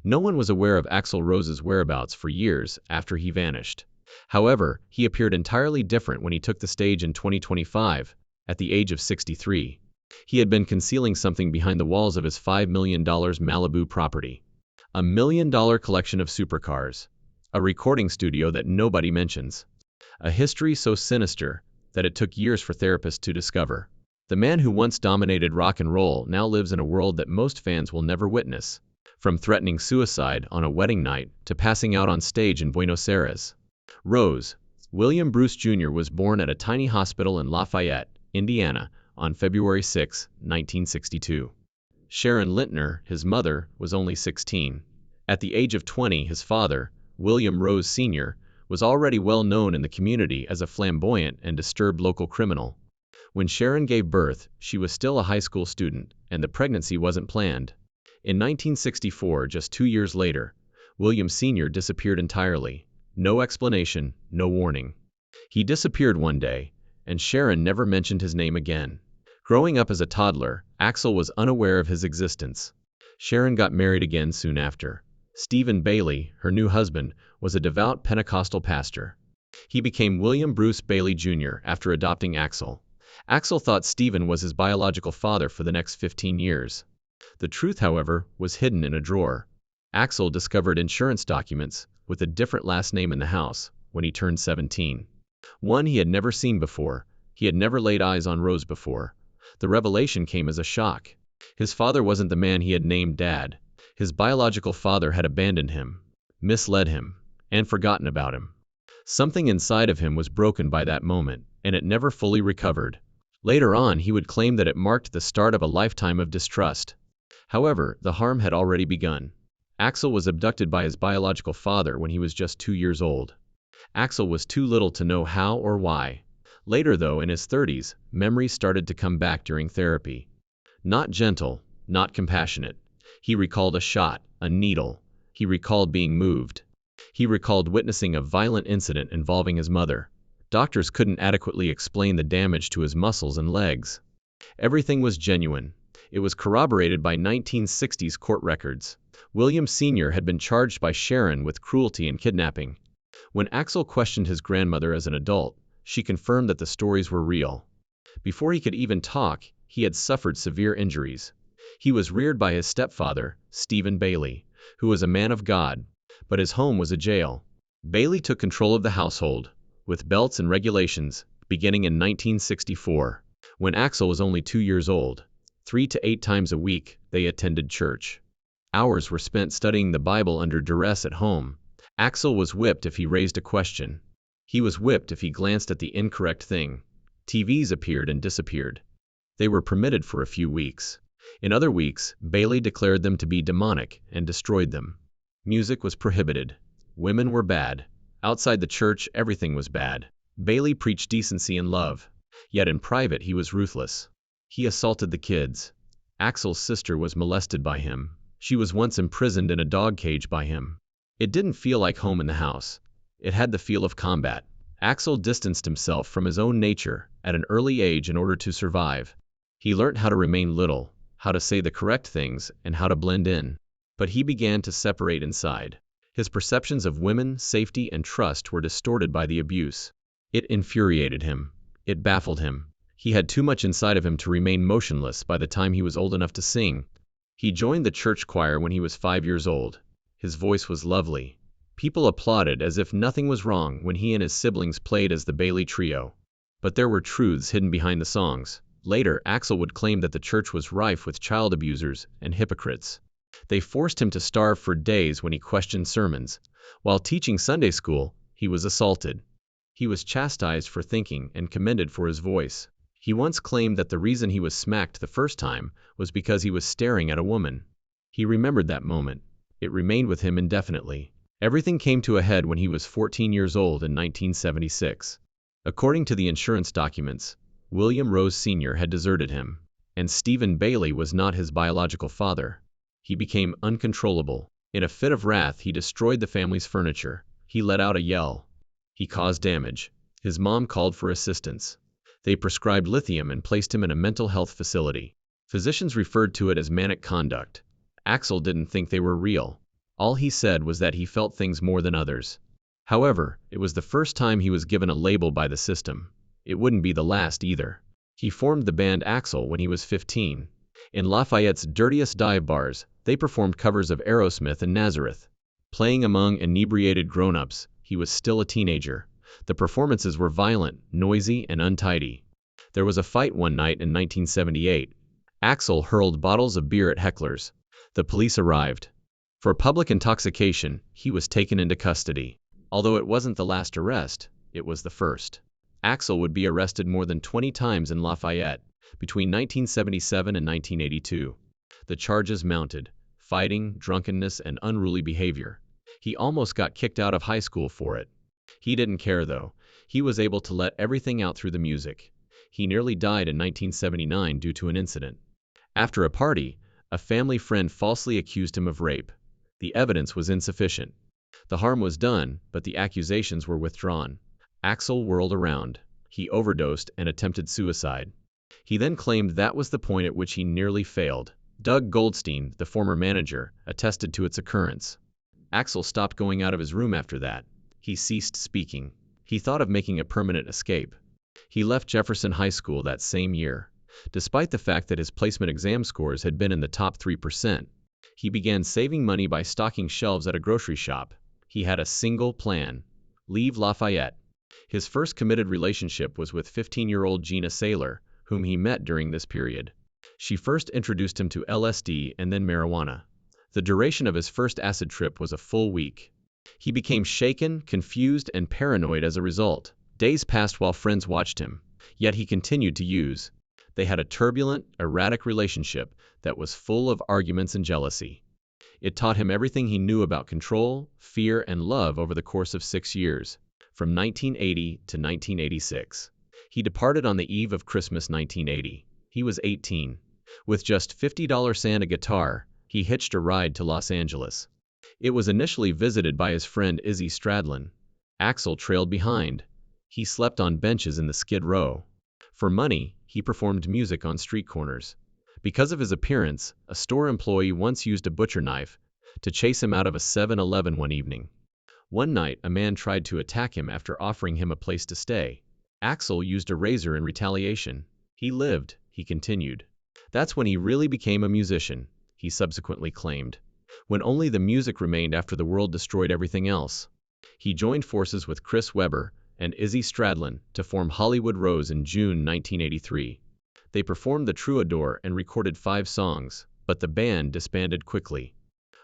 No one was aware of Axl Rose's whereabouts for years after he vanished. However, he appeared entirely different when he took the stage in 2025, at the age of 63. He had been concealing something behind the walls of his $5 million Malibu property. A $1 million collection of supercars. A recording studio that nobody mentions. A history so sinister that it took years for therapists to discover. The man who once dominated rock and roll now lives in a world that most fans will never witness. From threatening suicide on a wedding night to passing out on stage in Buenos Aires. Rose. William Bruce Jr. was born at a tiny hospital in Lafayette, Indiana, on February 6, 1962. Sharon Lintner, his mother, was only 16. At the age of 20, his father, William Rose Sr., was already well known in the community as a flamboyant and disturbed local criminal. When Sharon gave birth, she was still a high school student, and the pregnancy wasn't planned. In 1964, just 2 years later, William Sr. disappeared entirely. No explanation, no warning. He disappeared one day, and Sharon never mentioned his name again. Growing up as a toddler, Axl was unaware of his existence. Sharon got married again soon after. Stephen Bailey, her new husband, was a devout Pentecostal pastor. He became William Bruce Bailey Jr. after adopting Axl. Axl thought Stephen was his biological father for the next 15 years. The truth, however, was hidden in a drawer. Axl discovered insurance documents with a different last name in the house when he turned 17. One he had never seen before. He had never laid eyes on Rose before. The revelation came as a shock. His father wasn't the man he had named Dad. His biological father had abandoned him, misled him, and forgotten about him. Something inside of him was broken by that moment, and it never fully recovered. Later on, he would claim that it marked the start of a lifetime of distrust. However, the harm had already begun. Axl was abducted by his biological father when he was just 2 years old. Axl was too little to know how or why. Later, though, in his 30s, memories started to come back during therapy. Not gentle, not compassionate. He recalled a shot, a needle. He recalled being moved. He recalled witnessing a violent incident involving his mother. Doctors couldn't adequately explain the damage to his muscles and legs. Everything was genuine. It was corroborated by 1960s court records. William Sr. had been charged by Sharon with cruelty and kidnapping. When Axl questioned his grandmother as an adult, she confirmed that the stories were real. Before he could even talk, he had suffered severe injuries. He was reared by his stepfather, Stephen Bailey, who was a man of God, but his home was a jail. Bailey took control of the household, with belts and regulations, beginning in 1964. When Axl was only 2 years old, 3 to 8 times a week, they attended church. Hours were spent studying the Bible under duress at home. Axl was whipped if he raised a question. He was whipped if he glanced at the incorrect thing. TVs appeared and disappeared. They were permitted for a few weeks. In other weeks, Bailey declared them to be demonic and destroyed them. Music was prohibited. Women were bad. Outside the church, everything was bad. Bailey preached decency and love. Yet in private, he was ruthless. He assaulted the kids. Axl's sister was molested by him. She was once imprisoned in a dog cage by him. It didn't feel like home in the house. It had the feel of combat. Axl distanced himself from his own nature at an early age in order to survive. He learned how to remain little, how to say the correct things, and how to blend in. But he began to separate inside. His perceptions of women, safety, and trust were distorted by the abuse. It infuriated him. It baffled him. He had too much inside of him to remain motionless by the time he was old enough to sing. He joined the church choir when he was 5 years old. His voice was lovely. People applauded as if nothing was wrong when he and his siblings played as the Bailey Trio. But there were truths hidden behind the songs. Later, Axl would claim that the church was rife with child abusers and hypocrites. They forced him to starve for days when he questioned sermons. While teaching Sunday school, he was assaulted. He was chastised for thinking and commended for his voice. He once claimed that the reason he was smacked the first time was because he was staring at a woman. He remembered that moment. It remained with him indefinitely. Everything came to a head when he was 14 years old in 1976. According to the insurance documents, William Rose Sr. had deserted him, and Stephen Bailey was not his biological father. He became uncontrollable. In a fit of wrath, he destroyed the family's furniture. He let out a yell. He caused damage. His mom called for assistance. They prescribed lithium and placed him in a mental health facility. Physicians referred to it as manic conduct. Axl didn't think they were real. All he said was that he felt things more than others. However, it was the first time he was given a label by the system. It wouldn't be the last either. He formed the band Axl when he was 15. In Lafayette's dirtiest dive bars, they performed covers of Aerosmith and Nazareth. Playing among inebriated grown-ups, he was still a teenager. The performances were violent, noisy, and untidy. There was a fight one night in 1978. Axl hurled bottles of beer at hecklers. The police arrived. For public intoxication, he was taken into custody. Although it wasn't the last arrest, it was the first. Axl would be arrested more than 20 times in Lafayette between 1977 and 1982. The charges mounted: fighting, drunkenness, and unruly behavior. He almost got kicked out of high school for it. He didn't care though. He was able to let everything out through the music. He nearly died in 1979 due to an incident. After a party, a family friend falsely accused him of rape. The evidence was insufficient. The harm was done, but the accusations were withdrawn. Axl whirled around. He overdosed and attempted suicide. He then claimed that was the point at which he nearly failed. Doug Goldstein, the former manager, attested to its occurrence. Axl stopped going out of his room after that. He ceased speaking. He thought of making a permanent escape. He left Jefferson High School that same year. Despite the fact that his placement exam scores had been in the top 3%, he began saving money by stocking shelves at a grocery shop. He had a single plan: leave Lafayette. His first committed relationship was with 15-year-old Gina Saylor, whom he met during this period. She first introduced him to LSD and then marijuana. The duration of his first acid trip was a full week. He became shaken, confused, and paranoid as a result. Days passed while friends watched him, yet he continued to use. They had a turbulent, erratic relationship that was full of arguments and jealousy. It taught him everything he knew about control, fear, and love over the course of 6 years, from 1980 to 1986. He departed on the eve of Christmas 1980. He was 18. With just $50 Santa guitar, he hitched a ride to Los Angeles. It was initially visited by his friend Izzy Stradlin. Axl trailed behind. He slept on benches in the Skid Row. For money, he performed music on street corners. Because of his appearance, a store employee once used a butcher knife to chase him out of a 7-Eleven one evening. One night, a man tried to attack him after offering him a place to stay. Axl used a razor in retaliation. He lived, he continued. That's when he really became a musician, he subsequently claimed. When only the music remained after the world destroyed everything else. He joined forces with Chris Webber and Izzy Stradlin to form Hollywood Rose in June 1983. They performed The Troubadour and recorded 5 songs, but the band disbanded quickly.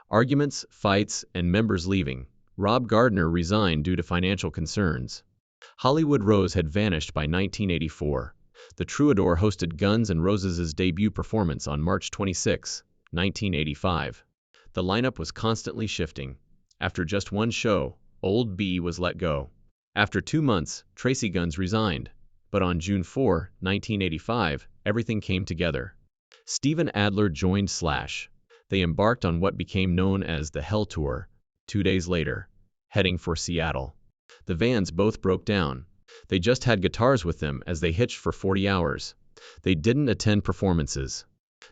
Arguments, fights, and members leaving. Rob Gardner resigned due to financial concerns. Hollywood Rose had vanished by 1984. The Troubadour hosted Guns N' Roses' debut performance on March 26, 1985. The lineup was constantly shifting. After just one show, Old B was let go. After 2 months, Tracy Guns resigned. But on June 4, 1985, everything came together. Steven Adler joined Slash. They embarked on what became known as the Hell Tour. 2 days later, heading for Seattle. The Vans both broke down. They just had guitars with them as they hitched for 40 hours. They didn't attend performances.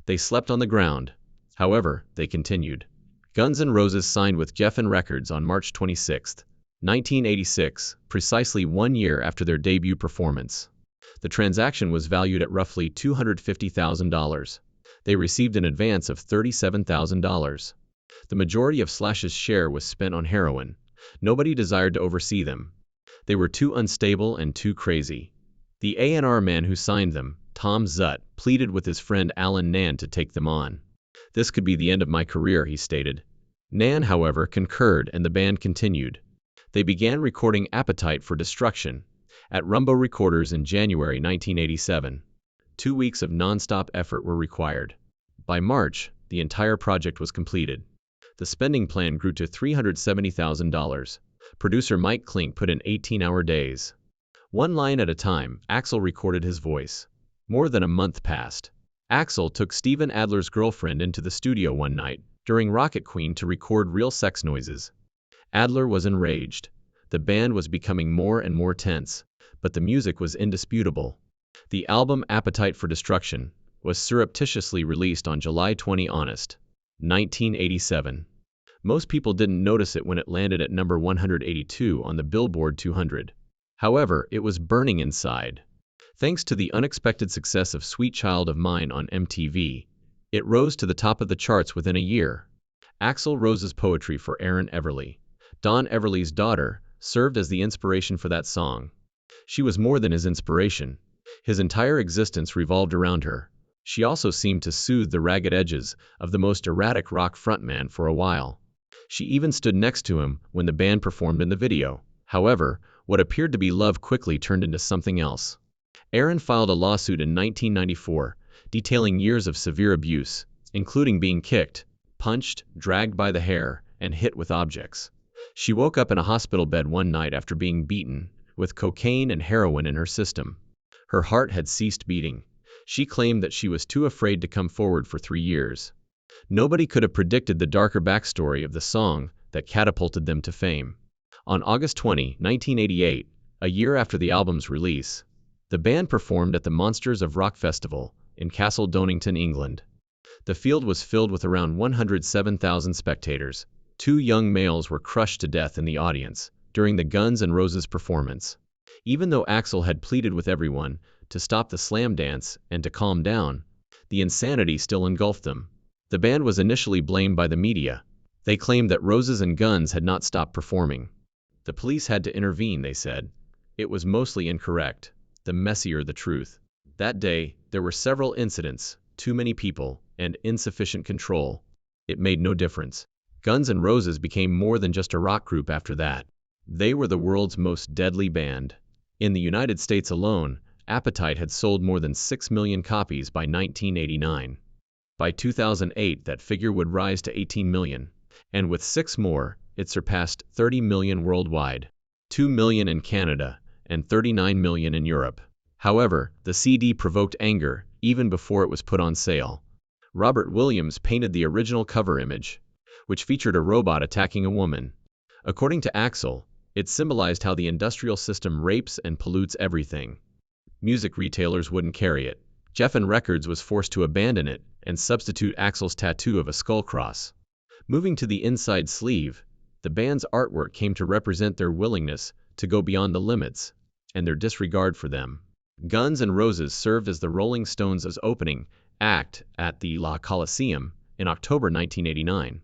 They slept on the ground. However, they continued. Guns N' Roses signed with Geffen Records on March 26, 1986, precisely 1 year after their debut performance. The transaction was valued at roughly $250,000. They received an advance of $37,000. The majority of Slash's share was spent on heroin. Nobody desired to oversee them. They were too unstable and too crazy. The A&R man who signed them, Tom Zutt, pleaded with his friend Alan Nan to take them on. This could be the end of my career, he stated. Nan, however, concurred and the band continued. They began recording Appetite for Destruction at Rumbo Recorders in January 1987. 2 weeks of non-stop effort were required. By March, the entire project was completed. The spending plan grew to $370,000. Producer Mike Klink put in 18-hour days. One line at a time, Axl recorded his voice. More than a month passed. Axl took Steven Adler's girlfriend into the studio one night during Rocket Queen to record real sex noises. Adler was enraged. The band was becoming more and more tense, but the music was indisputable. The album Appetite for Destruction was surreptitiously released on July 20, 1987. Most people didn't notice it when it landed at number 182 on the Billboard 200. However, it was burning inside. Thanks to the unexpected success of Sweet Child of Mine on MTV, it rose to the top of the charts within a year. Axl Rose's poetry for Erin Everly, Don Everly's daughter, served as the inspiration for that song. She was more than his inspiration. His entire existence revolved around her. She also seemed to soothe the ragged edges of the most erratic rock frontman for a while. She even stood next to him when the band performed in the video. However, what appeared to be love quickly turned into something else. Erin filed a lawsuit in 1994, detailing years of severe abuse, including being kicked, punched, dragged by the hair, and hit with objects. She woke up in a hospital bed one night after being beaten, with cocaine and heroin in her system. Her heart had ceased beating. She claimed that she was too afraid to come forward for 3 years. Nobody could have predicted the darker backstory of the song that catapulted them to fame. On August 20, 1988, a year after the album's release, the band performed at the Monsters of Rock Festival in Castle Donington, England. The field was filled with around 107,000 spectators. 2 young males were crushed to death in the audience during the Guns N' Roses performance. Even though Axl had pleaded with everyone to stop the slam dance and to calm down, the insanity still engulfed them. The band was initially blamed by the media. They claimed that Roses and Guns had not stopped performing. The police had to intervene, they said. It was mostly incorrect. The messier the truth. That day, there were several incidents, too many people, and insufficient control. It made no difference. Guns N' Roses became more than just a rock group after that. They were the world's most deadly band. In the United States alone, Appetite had sold more than 6 million copies by 1989. By 2008, that figure would rise to 18 million, and with 6 more, it surpassed 30 million worldwide, 2 million in Canada, and 39 million in Europe. However, the CD provoked anger even before it was put on sale. Robert Williams painted the original cover image, which featured a robot attacking a woman. According to Axl, it symbolized how the industrial system rapes and pollutes everything. Music retailers wouldn't carry it. Geffen Records was forced to abandon it and substitute Axl's tattoo of a skull cross. Moving to the inside sleeve, the band's artwork came to represent their willingness to go beyond the limits and their disregard for them. Guns N' Roses served as the Rolling Stones' opening act at the La Coliseum in October 1989.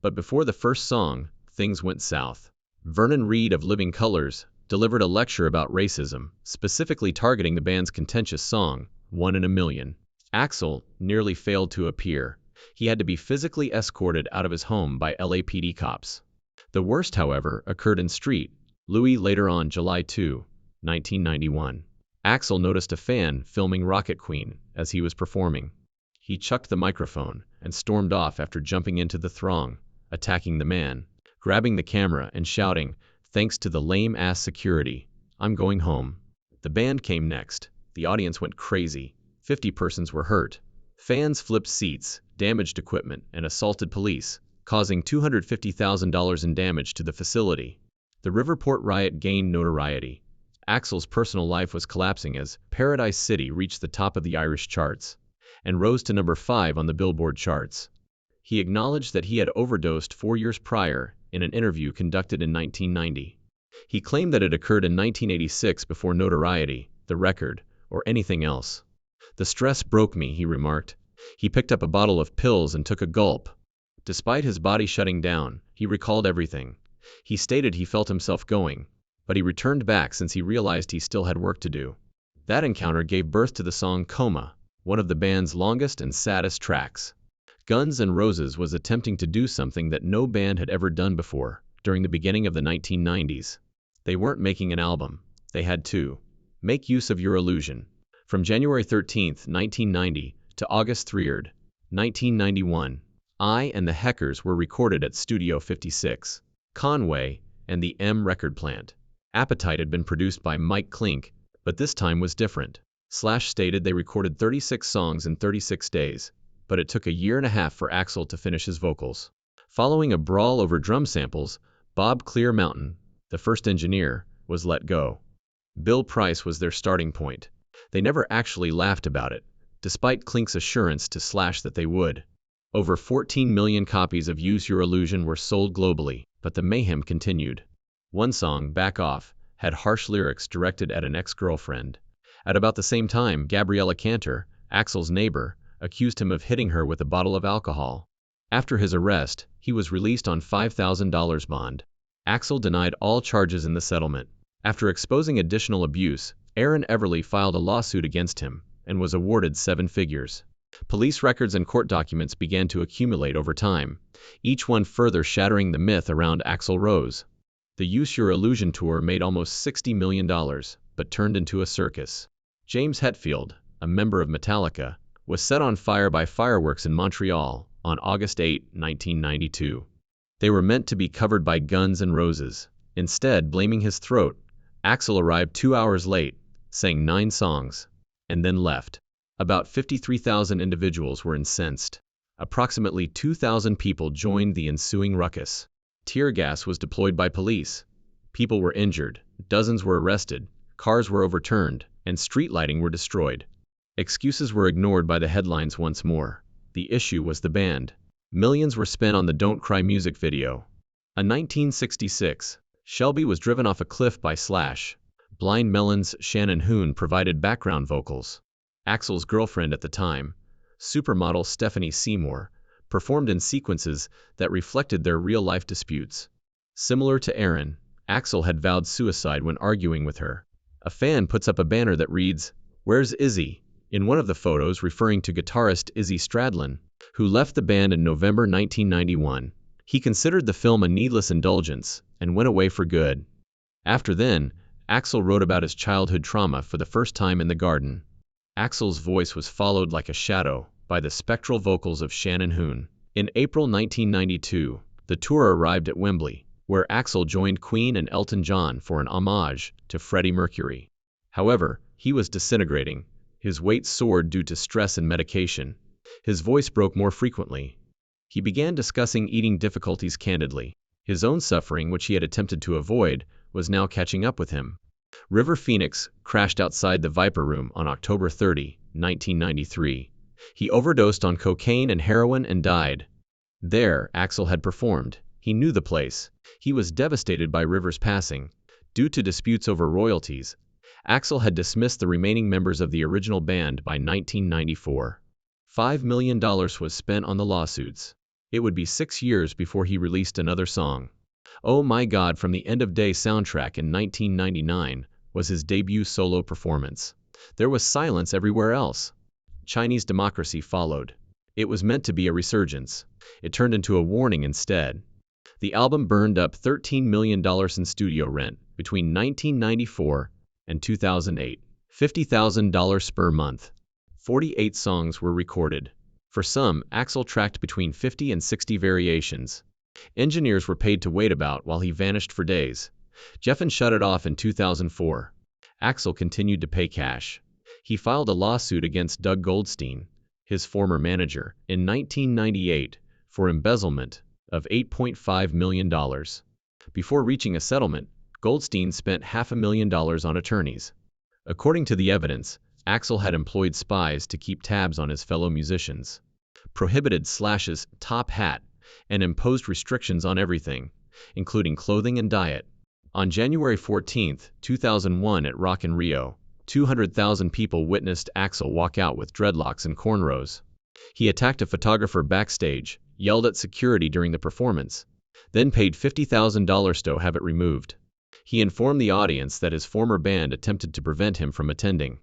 But before the first song, things went south. Vernon Reid of Living Colours delivered a lecture about racism, specifically targeting the band's contentious song, One in a Million. Axl nearly failed to appear. He had to be physically escorted out of his home by LAPD cops. The worst, however, occurred in Street, Louis later on July 2, 1991. Axl noticed a fan filming Rocket Queen as he was performing. He chucked the microphone and stormed off after jumping into the throng, attacking the man, grabbing the camera and shouting, "Thanks to the lame-ass security, I'm going home." The band came next. The audience went crazy. 50 persons were hurt. Fans flipped seats, damaged equipment, and assaulted police, causing $250,000 in damage to the facility. The Riverport riot gained notoriety. Axl's personal life was collapsing as Paradise City reached the top of the Irish charts and rose to number 5 on the Billboard charts. He acknowledged that he had overdosed 4 years prior in an interview conducted in 1990. He claimed that it occurred in 1986 before notoriety, the record, or anything else. "The stress broke me," he remarked. He picked up a bottle of pills and took a gulp. Despite his body shutting down, he recalled everything. He stated he felt himself going, but he returned back since he realized he still had work to do. That encounter gave birth to the song Coma, one of the band's longest and saddest tracks. Guns N' Roses was attempting to do something that no band had ever done before during the beginning of the 1990s. They weren't making an album. They had to make use of your illusion. From January 13, 1990 to August 3, 1991, I and the Heckers were recorded at Studio 56, Conway, and the M record plant. Appetite had been produced by Mike Klink, but this time was different. Slash stated they recorded 36 songs in 36 days, but it took a year and a half for Axl to finish his vocals. Following a brawl over drum samples, Bob Clear Mountain, the first engineer, was let go. Bill Price was their starting point. They never actually laughed about it, despite Klink's assurance to Slash that they would. Over 14 million copies of Use Your Illusion were sold globally, but the mayhem continued. One song, Back Off, had harsh lyrics directed at an ex-girlfriend. At about the same time, Gabriella Cantor, Axel's neighbor, accused him of hitting her with a bottle of alcohol. After his arrest, he was released on $5,000 bond. Axel denied all charges in the settlement. After exposing additional abuse, Aaron Everly filed a lawsuit against him and was awarded 7 figures. Police records and court documents began to accumulate over time, each one further shattering the myth around Axl Rose. The Use Your Illusion tour made almost $60 million, but turned into a circus. James Hetfield, a member of Metallica, was set on fire by fireworks in Montreal on August 8, 1992. They were meant to be covered by Guns N' Roses. Instead, blaming his throat, Axl arrived 2 hours late, sang 9 songs, and then left. About 53,000 individuals were incensed. Approximately 2,000 people joined the ensuing ruckus. Tear gas was deployed by police. People were injured, dozens were arrested, cars were overturned, and street lighting were destroyed. Excuses were ignored by the headlines once more. The issue was the band. Millions were spent on the Don't Cry music video. A 1966, Shelby was driven off a cliff by Slash. Blind Melon's Shannon Hoon provided background vocals. Axl's girlfriend at the time, supermodel Stephanie Seymour, performed in sequences that reflected their real-life disputes. Similar to Aaron, Axl had vowed suicide when arguing with her. A fan puts up a banner that reads, "Where's Izzy?" in one of the photos, referring to guitarist Izzy Stradlin, who left the band in November 1991. He considered the film a needless indulgence and went away for good. After then, Axl wrote about his childhood trauma for the first time in the garden. Axl's voice was followed like a shadow by the spectral vocals of Shannon Hoon. In April 1992, the tour arrived at Wembley, where Axl joined Queen and Elton John for an homage to Freddie Mercury. However, he was disintegrating. His weight soared due to stress and medication. His voice broke more frequently. He began discussing eating difficulties candidly. His own suffering, which he had attempted to avoid, was now catching up with him. River Phoenix crashed outside the Viper Room on October 30, 1993. He overdosed on cocaine and heroin and died. There, Axl had performed. He knew the place. He was devastated by River's passing. Due to disputes over royalties, Axl had dismissed the remaining members of the original band by 1994. $5 million was spent on the lawsuits. It would be 6 years before he released another song. Oh My God from the End of Day soundtrack in 1999 was his debut solo performance. There was silence everywhere else. Chinese Democracy followed. It was meant to be a resurgence. It turned into a warning instead. The album burned up $13 million in studio rent between 1994 and 2008. $50,000 per month. 48 songs were recorded. For some, Axl tracked between 50 and 60 variations. Engineers were paid to wait about while he vanished for days. Geffen shut it off in 2004. Axl continued to pay cash. He filed a lawsuit against Doug Goldstein, his former manager, in 1998 for embezzlement of $8.5 million. Before reaching a settlement, Goldstein spent $500,000 on attorneys. According to the evidence, Axl had employed spies to keep tabs on his fellow musicians, prohibited Slash's top hat, and imposed restrictions on everything, including clothing and diet. On January 14, 2001 at Rock in Rio, 200,000 people witnessed Axl walk out with dreadlocks and cornrows. He attacked a photographer backstage, yelled at security during the performance, then paid $50,000 to have it removed. He informed the audience that his former band attempted to prevent him from attending.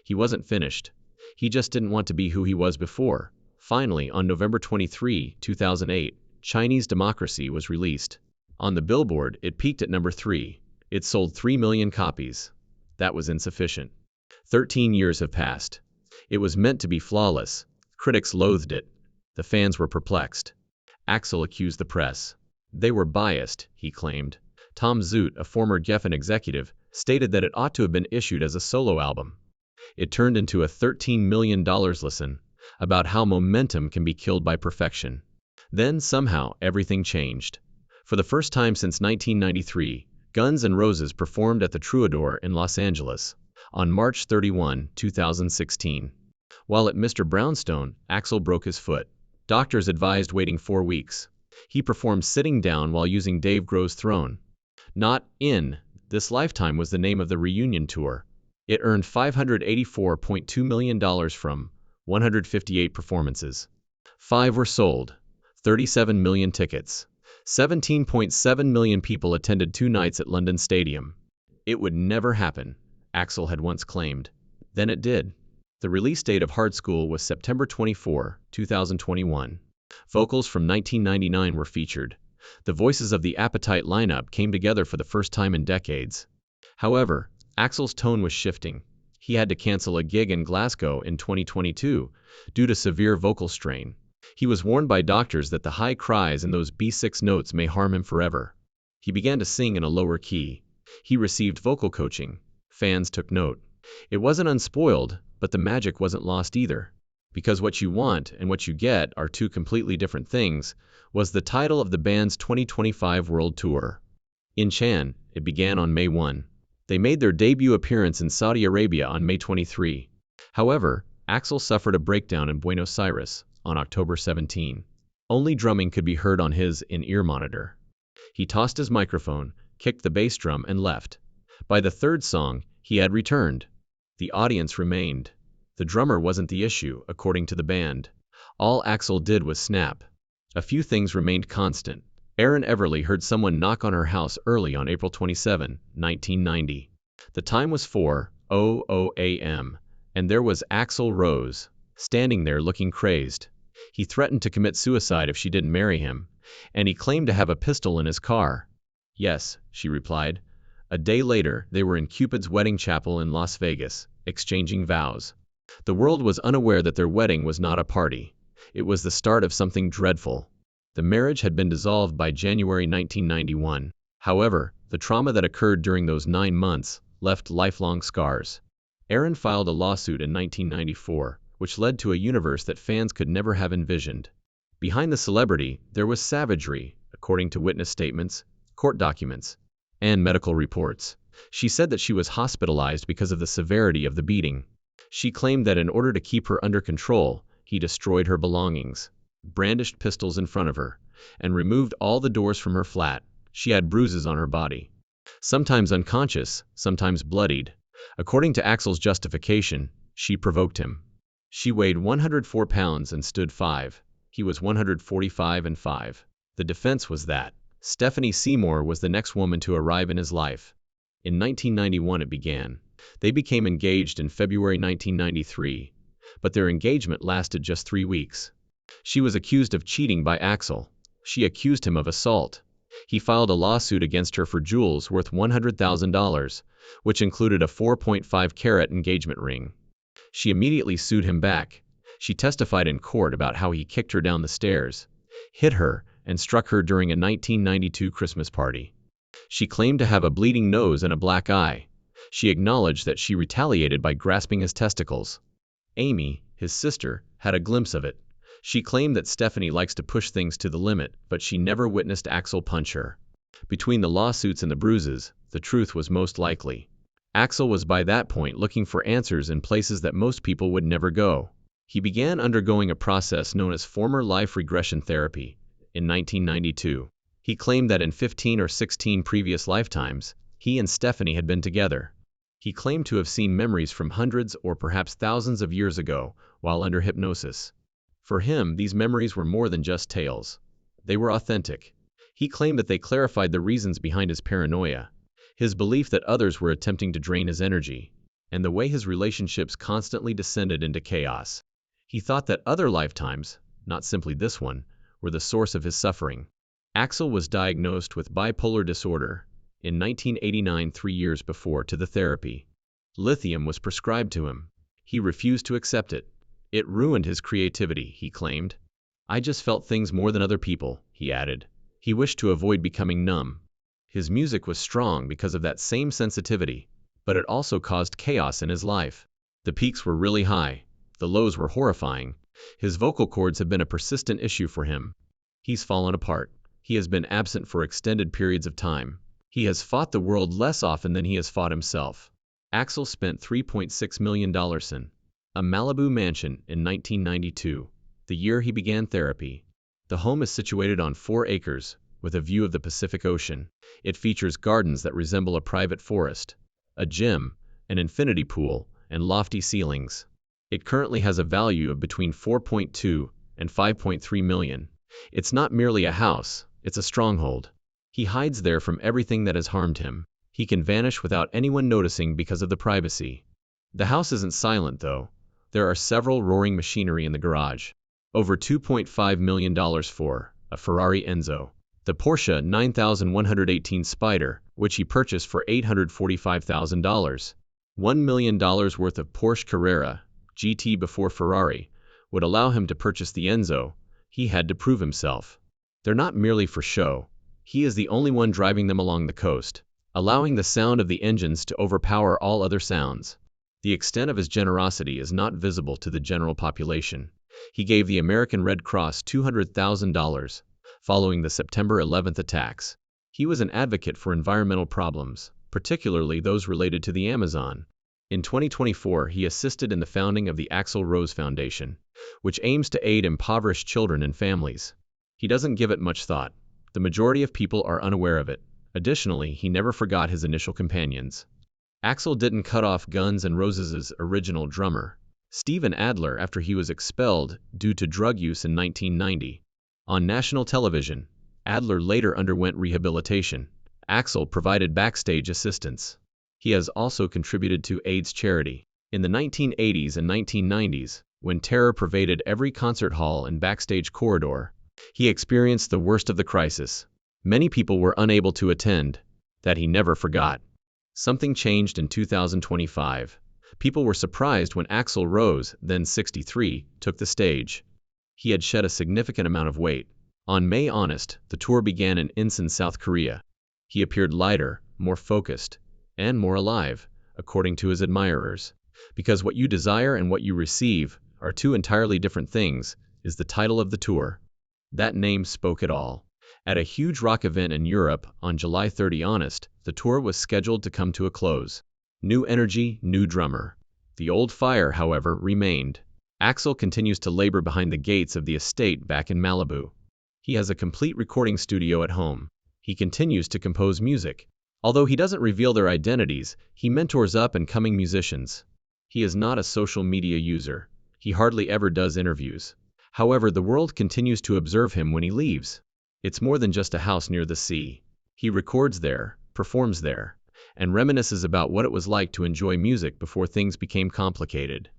He wasn't finished. He just didn't want to be who he was before. Finally, on November 23, 2008, Chinese Democracy was released. On the Billboard, it peaked at number 3. It sold 3 million copies. That was insufficient. 13 years have passed. It was meant to be flawless. Critics loathed it. The fans were perplexed. Axl accused the press. They were biased, he claimed. Tom Zoot, a former Geffen executive, stated that it ought to have been issued as a solo album. It turned into a $13 million lesson about how momentum can be killed by perfection. Then, somehow, everything changed. For the first time since 1993, Guns N' Roses performed at the Troubadour in Los Angeles on March 31, 2016. While at Mr. Brownstone, Axl broke his foot. Doctors advised waiting 4 weeks. He performed sitting down while using Dave Grohl's Throne. Not in This Lifetime was the name of the reunion tour. It earned $584.2 million from 158 performances. 5 were sold. 37 million tickets. 17.7 million people attended 2 nights at London Stadium. It would never happen, Axl had once claimed. Then it did. The release date of Hard School was September 24, 2021. Vocals from 1999 were featured. The voices of the Appetite lineup came together for the first time in decades. However, Axl's tone was shifting. He had to cancel a gig in Glasgow in 2022 due to severe vocal strain. He was warned by doctors that the high cries and those B6 notes may harm him forever. He began to sing in a lower key. He received vocal coaching. Fans took note. It wasn't unspoiled, but the magic wasn't lost either. Because What You Want and What You Get are 2 completely different things, was the title of the band's 2025 World Tour. In Chan, it began on May 1. They made their debut appearance in Saudi Arabia on May 23. However, Axl suffered a breakdown in Buenos Aires on October 17. Only drumming could be heard on his in-ear monitor. He tossed his microphone, kicked the bass drum, and left. By the 3rd song, he had returned. The audience remained. The drummer wasn't the issue, according to the band. All Axl did was snap. A few things remained constant. Erin Everly heard someone knock on her house early on April 27, 1990. The time was 4:00 a.m., and there was Axl Rose, standing there looking crazed. He threatened to commit suicide if she didn't marry him, and he claimed to have a pistol in his car. Yes, she replied. A day later, they were in Cupid's wedding chapel in Las Vegas, exchanging vows. The world was unaware that their wedding was not a party. It was the start of something dreadful. The marriage had been dissolved by January 1991. However, the trauma that occurred during those 9 months left lifelong scars. Erin filed a lawsuit in 1994, which led to a universe that fans could never have envisioned. Behind the celebrity, there was savagery, according to witness statements, court documents, and medical reports. She said that she was hospitalized because of the severity of the beating. She claimed that in order to keep her under control, he destroyed her belongings, brandished pistols in front of her, and removed all the doors from her flat. She had bruises on her body. Sometimes unconscious, sometimes bloodied. According to Axl's justification, she provoked him. She weighed 104 pounds and stood 5. He was 145 and 5. The defense was that Stephanie Seymour was the next woman to arrive in his life. In 1991 it began. They became engaged in February 1993, but their engagement lasted just 3 weeks. She was accused of cheating by Axl. She accused him of assault. He filed a lawsuit against her for jewels worth $100,000, which included a 4.5-carat engagement ring. She immediately sued him back. She testified in court about how he kicked her down the stairs, hit her, and struck her during a 1992 Christmas party. She claimed to have a bleeding nose and a black eye. She acknowledged that she retaliated by grasping his testicles. Amy, his sister, had a glimpse of it. She claimed that Stephanie likes to push things to the limit, but she never witnessed Axl punch her. Between the lawsuits and the bruises, the truth was most likely. Axl was by that point looking for answers in places that most people would never go. He began undergoing a process known as former life regression therapy in 1992. He claimed that in 15 or 16 previous lifetimes, he and Stephanie had been together. He claimed to have seen memories from hundreds or perhaps thousands of years ago while under hypnosis. For him, these memories were more than just tales. They were authentic. He claimed that they clarified the reasons behind his paranoia, his belief that others were attempting to drain his energy, and the way his relationships constantly descended into chaos. He thought that other lifetimes, not simply this one, were the source of his suffering. Axl was diagnosed with bipolar disorder in 1989, 3 years before to the therapy. Lithium was prescribed to him. He refused to accept it. It ruined his creativity, he claimed. I just felt things more than other people, he added. He wished to avoid becoming numb. His music was strong because of that same sensitivity, but it also caused chaos in his life. The peaks were really high. The lows were horrifying. His vocal cords have been a persistent issue for him. He's fallen apart. He has been absent for extended periods of time. He has fought the world less often than he has fought himself. Axl spent $3.6 million in a Malibu mansion in 1992. the year he began therapy. The home is situated on 4 acres, with a view of the Pacific Ocean. It features gardens that resemble a private forest, a gym, an infinity pool, and lofty ceilings. It currently has a value of between 4.2 and 5.3 million. It's not merely a house, it's a stronghold. He hides there from everything that has harmed him. He can vanish without anyone noticing because of the privacy. The house isn't silent, though. There are several roaring machinery in the garage. Over $2.5 million for a Ferrari Enzo. The Porsche 9118 Spider, which he purchased for $845,000. $1 million worth of Porsche Carrera GT before Ferrari would allow him to purchase the Enzo. He had to prove himself. They're not merely for show. He is the only one driving them along the coast, allowing the sound of the engines to overpower all other sounds. The extent of his generosity is not visible to the general population. He gave the American Red Cross $200,000 following the September 11th attacks. He was an advocate for environmental problems, particularly those related to the Amazon. In 2024, he assisted in the founding of the Axl Rose Foundation, which aims to aid impoverished children and families. He doesn't give it much thought. The majority of people are unaware of it. Additionally, he never forgot his initial companions. Axl didn't cut off Guns N' Roses' original drummer, Steven Adler, after he was expelled due to drug use in 1990. On national television, Adler later underwent rehabilitation. Axl provided backstage assistance. He has also contributed to AIDS charity. In the 1980s and 1990s, when terror pervaded every concert hall and backstage corridor, he experienced the worst of the crisis. Many people were unable to attend. That he never forgot. Something changed in 2025. People were surprised when Axl Rose, then 63, took the stage. He had shed a significant amount of weight. On May Honest, the tour began in Incheon, South Korea. He appeared lighter, more focused, and more alive, according to his admirers. Because what you desire and what you receive are two entirely different things, is the title of the tour. That name spoke it all. At a huge rock event in Europe on July 30 Honest, the tour was scheduled to come to a close. New energy, new drummer. The old fire, however, remained. Axl continues to labor behind the gates of the estate back in Malibu. He has a complete recording studio at home. He continues to compose music. Although he doesn't reveal their identities, he mentors up-and-coming musicians. He is not a social media user. He hardly ever does interviews. However, the world continues to observe him when he leaves. It's more than just a house near the sea. He records there, performs there, and reminisces about what it was like to enjoy music before things became complicated.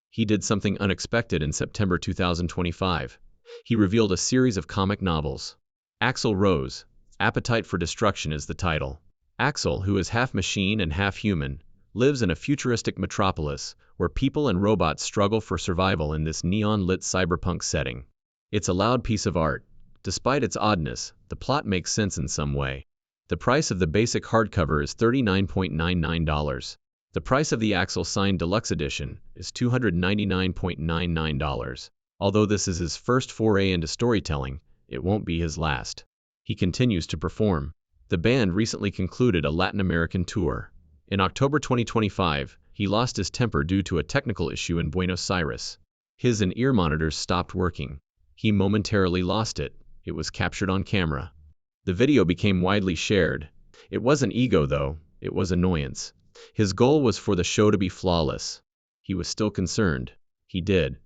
He did something unexpected in September 2025. He revealed a series of comic novels. Axl Rose, Appetite for Destruction is the title. Axl, who is half machine and half human, lives in a futuristic metropolis where people and robots struggle for survival in this neon-lit cyberpunk setting. It's a loud piece of art. Despite its oddness, the plot makes sense in some way. The price of the basic hardcover is $39.99. The price of the Axl signed deluxe edition is $299.99. Although this is his first foray into storytelling, it won't be his last. He continues to perform. The band recently concluded a Latin American tour. In October 2025, he lost his temper due to a technical issue in Buenos Aires. His in-ear monitors stopped working. He momentarily lost it. It was captured on camera. The video became widely shared. It wasn't ego, though. It was annoyance. His goal was for the show to be flawless. He was still concerned. He did.